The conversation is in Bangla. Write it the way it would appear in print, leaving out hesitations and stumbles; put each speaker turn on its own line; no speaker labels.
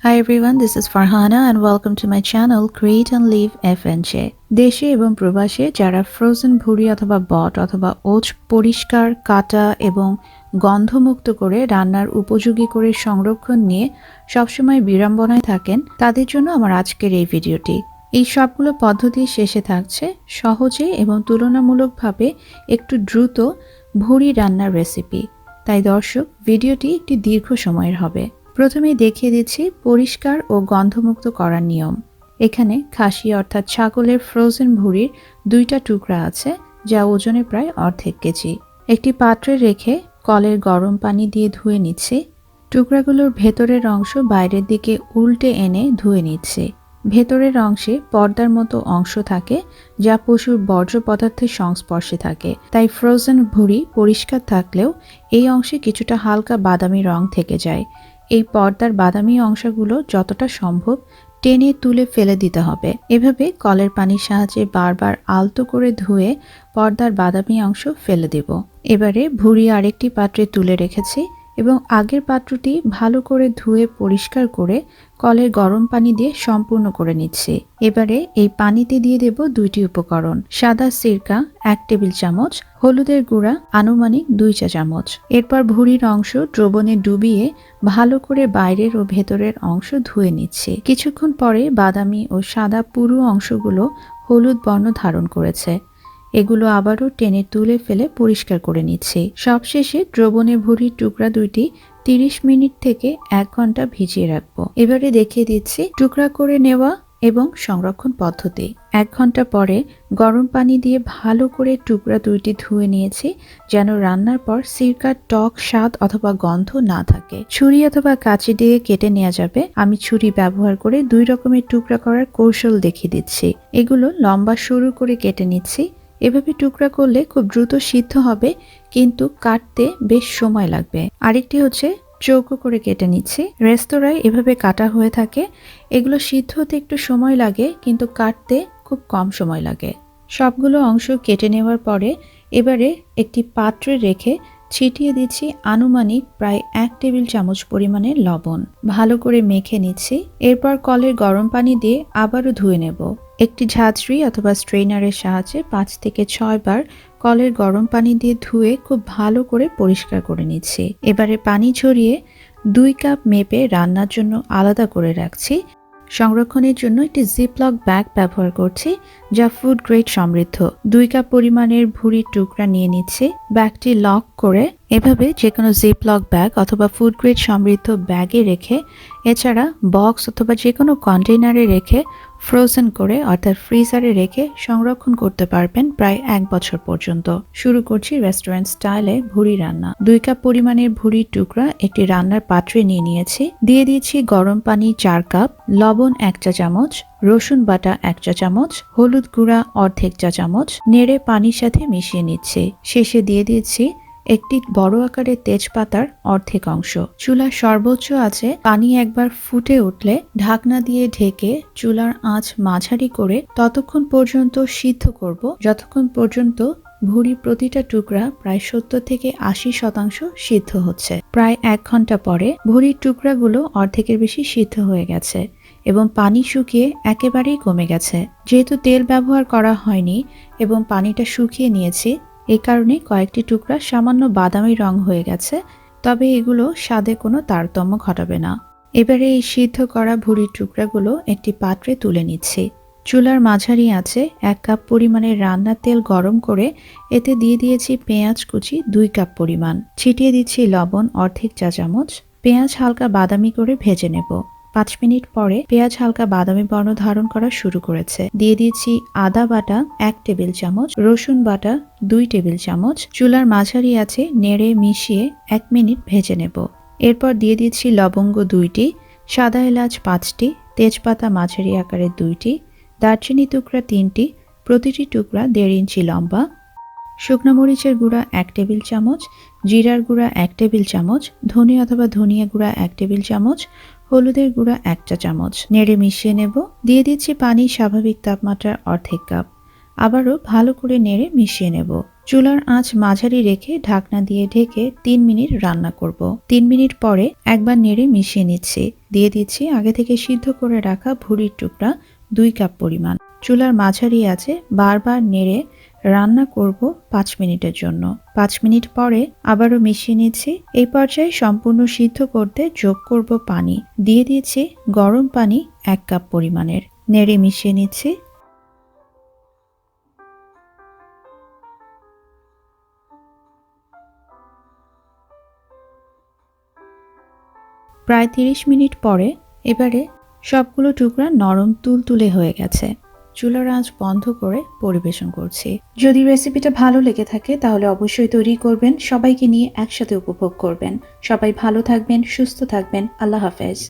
Hi everyone, this is Farhana and welcome to my channel Create and Live FNJ. দেশে এবং প্রবাসে যারা ফ্রোজেন ভুড়ি অথবা বট অথবা ওটস পরিষ্কার কাটা এবং গন্ধমুক্ত করে রান্নার উপযোগী করে সংরক্ষণ নিয়ে সবসময় বিড়ম্বনায় থাকেন তাদের জন্য আমার আজকের এই ভিডিওটি। এই সবগুলো পদ্ধতির শেষে থাকছে সহজে এবং তুলনামূলকভাবে একটু দ্রুত ভুড়ি রান্নার রেসিপি। তাই দর্শক, ভিডিওটি একটি দীর্ঘ সময়ের হবে। প্রথমেই দেখিয়ে দিচ্ছি পরিষ্কার ও গন্ধমুক্ত করার নিয়ম। এখানে খাসি অর্থাৎ ছাগলের ফ্রোজেন ভুঁড়ির 2টা টুকরা আছে, যা ওজনে প্রায় অর্ধেক কেজি। একটি পাত্রে রেখে কলের গরম পানি দিয়ে ধুয়ে নিচ্ছি। টুকরাগুলোর ভেতরের অংশ বাইরের দিকে উল্টে এনে ধুয়ে নিচ্ছি। ভেতরের অংশে পর্দার মতো অংশ থাকে, যা পশুর বর্জ্য পদার্থের সংস্পর্শে থাকে। তাই ফ্রোজেন ভুঁড়ি পরিষ্কার থাকলেও এই অংশে কিছুটা হালকা বাদামি রং থেকে যায়। এই পর্দার বাদামি অংশগুলো যতটা সম্ভব টেনে তুলে ফেলে দিতে হবে। এভাবে কলের পানির সাহায্যে বারবার আলতো করে ধুয়ে পর্দার বাদামি অংশ ফেলে দেব। এবারে ভুঁড়ি আরেকটি পাত্রে তুলে রেখেছি এবং আগের পাত্রটি ভালো করে ধুয়ে পরিষ্কার করে কলের গরম পানি দিয়ে সম্পূর্ণ করে নিচ্ছি। এবারে এই পানিতে দিয়ে দেব 2টি উপকরণ: সাদা সিরকা 1 টেবিল চামচ, হলুদের গুঁড়া আনুমানিক 2 চা চামচ। এরপর ভুঁড়ির অংশ দ্রবণে ডুবিয়ে ভালো করে বাইরের ও ভেতরের অংশ ধুয়ে নিচ্ছি। কিছুক্ষণ পরে বাদামি ও সাদা পুরু অংশগুলো হলুদ বর্ণ ধারণ করেছে। এগুলো আবারও টেনে তুলে ফেলে পরিষ্কার করে নিচ্ছি। সবশেষে দ্রবণে ভুঁড়ির টুকরা 2টি 30 মিনিট থেকে 1 ঘন্টা ভিজিয়ে রাখবো। এবারে দেখিয়ে দিচ্ছি টুকরা করে নেওয়া এবং সংরক্ষণ পদ্ধতি। 1 ঘন্টা পরে গরম পানি দিয়ে ভালো করে টুকরা 2টি ধুয়ে নিয়েছি, যেন রান্নার পর সিরকার টক স্বাদ অথবা গন্ধ না থাকে। ছুরি অথবা কাঁচি দিয়ে কেটে নেওয়া যাবে। আমি ছুরি ব্যবহার করে 2 রকমের টুকরা করার কৌশল দেখিয়ে দিচ্ছি। এগুলো লম্বা সরু করে কেটে নিচ্ছি। এভাবে টুকরা করলে খুব দ্রুত সিদ্ধ হবে, কিন্তু কাটতে বেশ সময় লাগবে। আরেকটি হচ্ছে চৌকো করে কেটে নিচ্ছি। রেস্তোরাঁয় এভাবে কাটা হয়ে থাকে। এগুলো সিদ্ধ হতে একটু সময় লাগে, কিন্তু কাটতে খুব কম সময় লাগে। সবগুলো অংশ কেটে নেওয়ার পরে এবারে একটি পাত্রে রেখে ছিটিয়ে দিচ্ছি আনুমানিক প্রায় 1 টেবিল চামচ পরিমাণের লবণ। ভালো করে মেখে নিচ্ছি। এরপর কলের গরম পানি দিয়ে আবারও ধুয়ে নেব। একটি ঝাঁঝরি অথবা স্ট্রেনারের সাহায্যে 5 থেকে 6 বার কলের গরম পানি দিয়ে ধুয়ে খুব ভালো করে পরিষ্কার করে নিচ্ছি। এবারে পানি ঝরিয়ে 2 কাপ মেপে রান্নার জন্য আলাদা করে রাখছি। সংরক্ষণের জন্য একটি জিপলক ব্যাগ ব্যবহার করছি, যা ফুড গ্রেড সমৃদ্ধ। 2 কাপ পরিমাণের ভুঁড়ির টুকরা নিয়ে নিচ্ছি। ব্যাগটি লক করে এভাবে যে কোনো জিপলক ব্যাগ অথবা ফুড গ্রেড সমৃদ্ধ ব্যাগে রেখে, এছাড়া বক্স অথবা যে কোনো কন্টেইনারে রেখে ফ্রোজেন করে অর্থাৎ ফ্রিজারে রেখে সংরক্ষণ করতে পারবেন প্রায় 1 বছর পর্যন্ত। শুরু করছি রেস্টুরেন্ট স্টাইলে ভুঁড়ি রান্না। 2 কাপ পরিমাণের ভুঁড়ির টুকরা একটি রান্নার পাত্রে নিয়ে নিয়েছি। দিয়ে দিয়েছি গরম পানি 4 কাপ, লবণ 1 চা চামচ, রসুন বাটা 1 চা চামচ, হলুদ গুঁড়া অর্ধেক চা চামচ। নেড়ে পানির সাথে মিশিয়ে নিচ্ছি। শেষে দিয়ে দিয়েছি একটি বড় আকারের তেজপাতার অর্ধেক অংশ। চুলার সর্বোচ্চ আছে পানি একবার ফুটে উঠলে ঢাকনা দিয়ে ঢেকে চুলার আঁচ মাঝারি করে ততক্ষণ পর্যন্ত সিদ্ধ করব, যতক্ষণ পর্যন্ত ভুঁড়ির প্রতিটা টুকরা প্রায় 70 থেকে 80% সিদ্ধ হচ্ছে। প্রায় 1 ঘন্টা পরে ভুঁড়ির টুকরাগুলো অর্ধেকের বেশি সিদ্ধ হয়ে গেছে এবং পানি শুকিয়ে একেবারেই কমে গেছে। যেহেতু তেল ব্যবহার করা হয়নি এবং পানিটা শুকিয়ে নিয়েছি, এই কারণে কয়েকটি টুকরা সামান্য বাদামি রং হয়ে গেছে, তবে এগুলো স্বাদে কোনো তারতম্য ঘটাবে না। এবারে এই সিদ্ধ করা ভুঁড়ির টুকরাগুলো একটি পাত্রে তুলে নিচ্ছি। চুলার মাঝারি আঁচে 1 কাপ পরিমাণের রান্নার তেল গরম করে এতে দিয়ে দিয়েছি পেঁয়াজ কুচি 2 কাপ পরিমাণ। ছিটিয়ে দিচ্ছি লবণ অর্ধেক চা চামচ। পেঁয়াজ হালকা বাদামি করে ভেজে নেব। 5 মিনিট পরে পেঁয়াজ হালকা বাদামি বর্ণ ধারণ করা শুরু করেছে। দিয়ে দিচ্ছি আদা বাটা 1 টেবিল চামচ, রসুন বাটা 2 টেবিল চামচ। চুলার মাঝারি আছে নেড়ে মিশিয়ে 1 মিনিট ভেজে নেব। এরপর দিয়ে দিচ্ছি লবঙ্গ 2টি, সাদা এলাচ 5টি, তেজপাতা মাঝারি আকারের 2টি, দারচিনি টুকরা 3টি, প্রতিটি টুকরা 1.5 ইঞ্চি লম্বা, শুকনো মরিচের গুঁড়া 1 টেবিল চামচ, জিরার গুঁড়া 1 টেবিল চামচ, ধনে অথবা ধনিয়া গুঁড়া 1 টেবিল চামচ, হলুদের গুঁড়া 1 চা চামচ। নেড়ে মিশিয়ে নেব। দিয়ে দিচ্ছি পানি স্বাভাবিক তাপমাত্রার অর্ধেক কাপ। আবারও ভালো করে নেড়ে মিশিয়ে নেব। চুলার আঁচ মাঝারি রেখে ঢাকনা দিয়ে ঢেকে 3 মিনিট রান্না করব। 3 মিনিট পরে একবার নেড়ে মিশিয়ে নিচ্ছি। দিয়ে দিচ্ছি আগে থেকে সিদ্ধ করে রাখা ভুঁড়ির টুকরা 2 কাপ পরিমাণ। চুলার মাঝারি আঁচে বারবার নেড়ে রান্না করব 5 মিনিটের জন্য। 5 মিনিট পরে আবারও মিশিয়ে নিচ্ছি। এই পর্যায়ে সম্পূর্ণ সিদ্ধ করতে যোগ করব পানি। দিয়ে দিচ্ছি গরম পানি 1 কাপ পরিমাণের। নেড়ে মিশিয়ে নিচ্ছি। প্রায় 30 মিনিট পরে এবারে সবগুলো টুকরা নরম তুলতুলে হয়ে গেছে। চুলার আঁচ বন্ধ করে পরিবেশন করছি। যদি রেসিপিটা ভালো লেগে থাকে তাহলে অবশ্যই তৈরি করবেন, সবাইকে নিয়ে একসাথে উপভোগ করবেন। সবাই ভালো থাকবেন, সুস্থ থাকবেন। আল্লাহ হাফেজ।